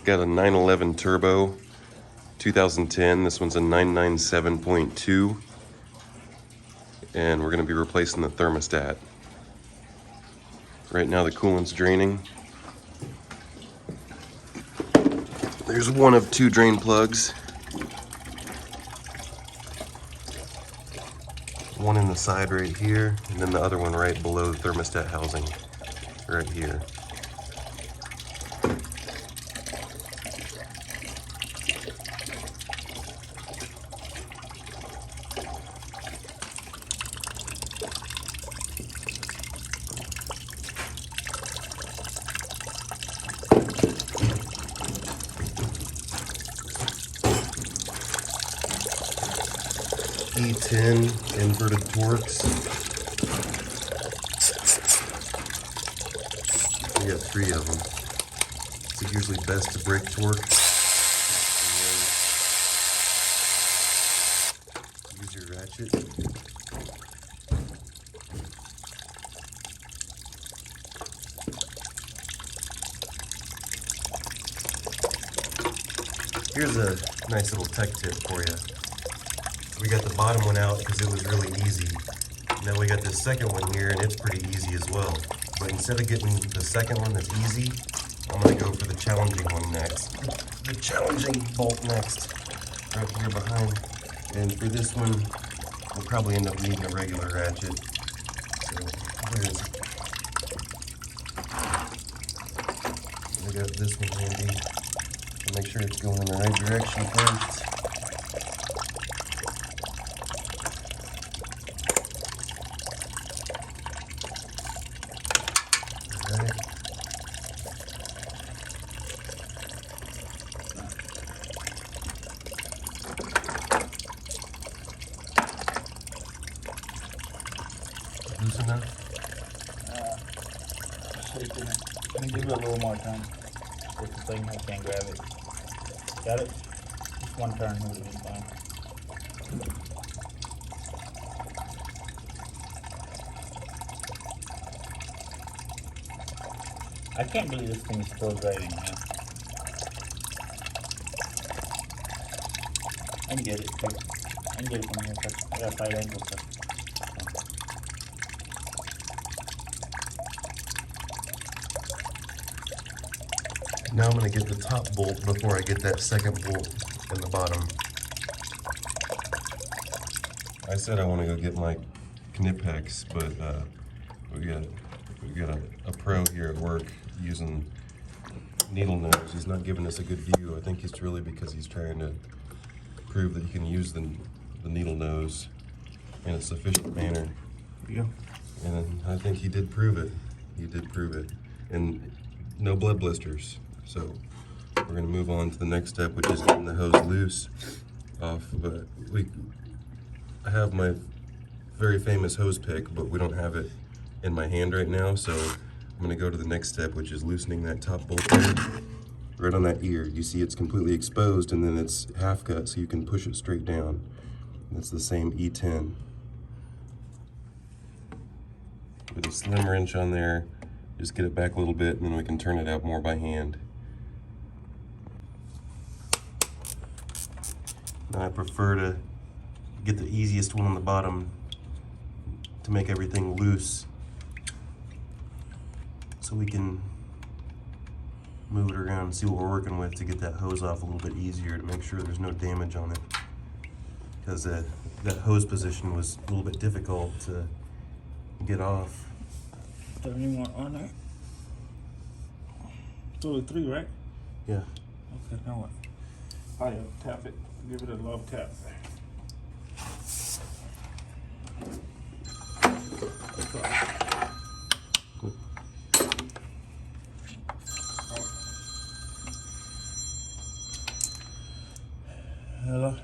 Got a 911 turbo, 2010. This one's a 997.2. And we're gonna be replacing the thermostat. Right now the coolant's draining. There's one of two drain plugs. One in the side right here, and then the other one right below the thermostat housing, right here. E10 inverted torques. We got 3 of them. It's usually best to break torque. And then use your ratchet. Here's a nice little tech tip for you. We got the bottom one out because it was really easy. Now we got this second one here and it's pretty easy as well. But instead of getting the second one that's easy, I'm gonna go for the challenging one next. The challenging bolt next, right here behind. And for this one, we'll probably end up needing a regular ratchet. So where is it? I got this one handy. So make sure it's going in the right direction first. Loose enough? Shaking it. Let me give it a little more time. With the thing, I can't grab it. Got it? Just one turn would have been fine. I can't believe this thing is still driving, man. I can get it too. I can get it from here, sir. I got 5 angles, sir. Now I'm going to get the top bolt before I get that second bolt in the bottom. I said I want to go get my Knipex, but we got a pro here at work using needle nose. He's not giving us a good view. I think it's really because he's trying to prove that he can use the needle nose in a sufficient manner. Yeah. And I think he did prove it. He did prove it. And no blood blisters. So we're going to move on to the next step, which is getting the hose loose off. But I have my very famous hose pick, but we don't have it in my hand right now. So I'm going to go to the next step, which is loosening that top bolt there, right on that ear. You see it's completely exposed, and then it's half cut, so you can push it straight down. That's the same E10. With a slim wrench on there, just get it back a little bit, and then we can turn it out more by hand. Now I prefer to get the easiest one on the bottom to make everything loose, so we can move it around and see what we're working with to get that hose off a little bit easier, to make sure there's no damage on it. Because that hose position was a little bit difficult to get off. Is there any more on there? It's only 3, right? Yeah. Okay, now what? I tap it. Give it a love tap. Hello?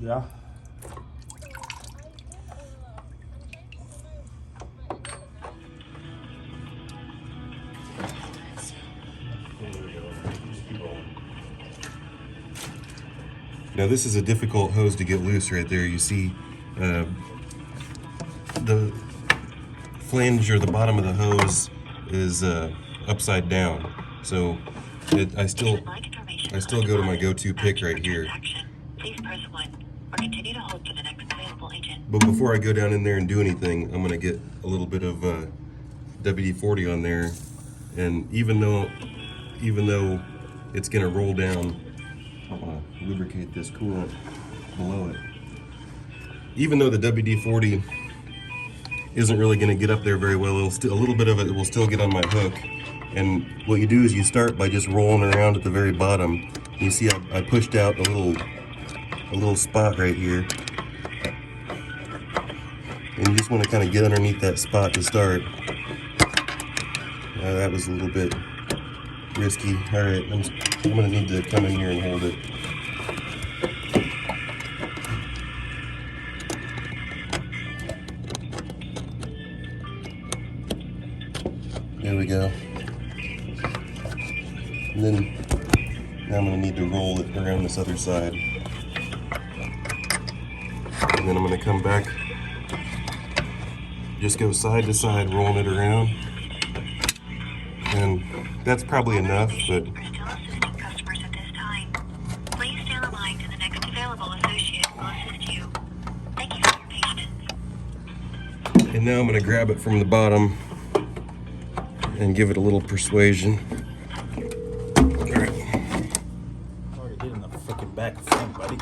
Yeah? Now this is a difficult hose to get loose right there. You see the flange or the bottom of the hose is upside down. So I still go to my go-to pick right here. Please press 1 or continue to hold for the next available agent. But before I go down in there and do anything, I'm gonna get a little bit of WD-40 on there, and even though it's gonna roll down, I wanna lubricate this coolant below it. Even though the WD-40 isn't really gonna get up there very well, a little bit of it will still get on my hook. And what you do is you start by just rolling around at the very bottom. You see I pushed out a little spot right here. And you just want to kind of get underneath that spot to start. That was a little bit risky. All right, I'm gonna need to come in here and hold it. There we go. And then now I'm gonna need to roll it around this other side. And then I'm gonna come back, just go side to side, rolling it around. And that's probably enough, but We're still assisting customers at this time. Please stay on line to the next available associate will assist you. Thank you for your patience. and now I'm gonna grab it from the bottom and give it a little persuasion. Already hitting the freaking back thing, buddy.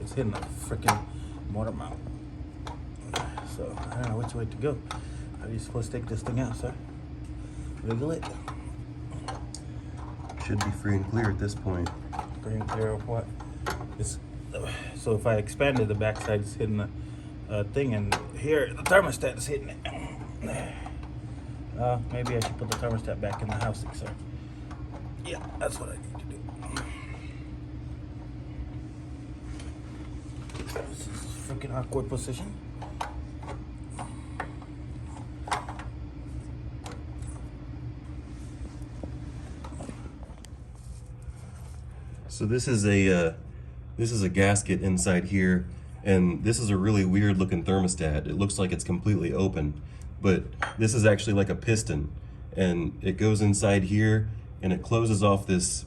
It's hitting the freaking motor mount. So I don't know which way to go. How are you supposed to take this thing out, sir? Wiggle it. Should be free and clear at this point. Free and clear of what? So if I expanded the backside, it's hitting the thing, and here the thermostat is hitting it. Maybe I should put the thermostat back in the housing, sir. Yeah, that's what I need to do. This is a freaking awkward position. So this is a gasket inside here, and this is a really weird looking thermostat. It looks like it's completely open, but this is actually like a piston, and it goes inside here and it closes off this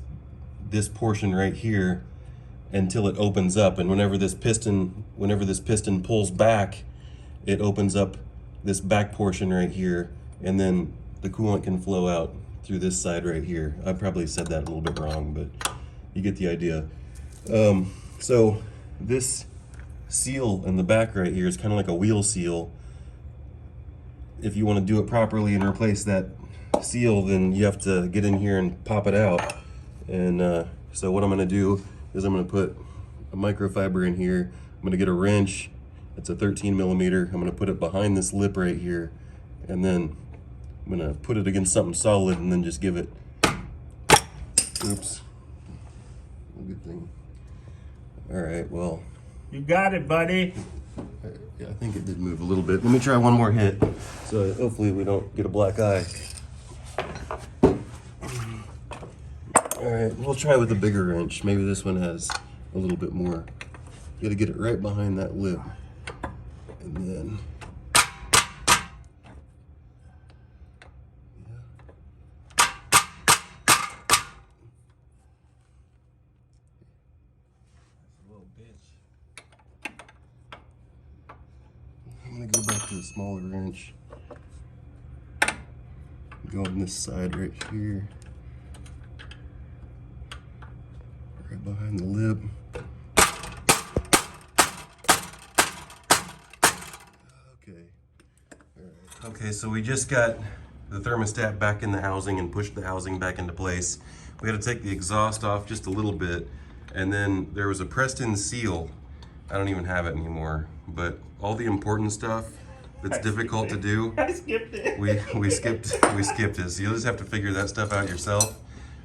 portion right here until it opens up. And whenever this piston pulls back, it opens up this back portion right here, and then the coolant can flow out through this side right here. I probably said that a little bit wrong, but you get the idea. So this seal in the back right here is kind of like a wheel seal. If you want to do it properly and replace that seal, then you have to get in here and pop it out. And so what I'm going to do is I'm going to put a microfiber in here. I'm going to get a wrench. It's a 13 millimeter. I'm going to put it behind this lip right here, and then I'm going to put it against something solid and then just give it, oops, good thing. All right, well, You got it, buddy. yeah, I think it did move a little bit. Let me try one more hit, so hopefully we don't get a black eye. All right, we'll try with a bigger wrench. Maybe this one has a little bit more. You gotta get it right behind that lip, and then, I'm gonna go back to the smaller wrench. Go on this side right here. Right behind the lip. Okay. All right. Okay, so we just got the thermostat back in the housing and pushed the housing back into place. We had to take the exhaust off just a little bit, and then there was a pressed-in seal. I don't even have it anymore, but all the important stuff that's difficult to do, I skipped it. we skipped it. So you'll just have to figure that stuff out yourself.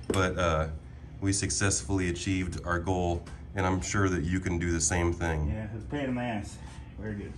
But we successfully achieved our goal, and I'm sure that you can do the same thing. Yeah, it's a pain in the ass. Very good.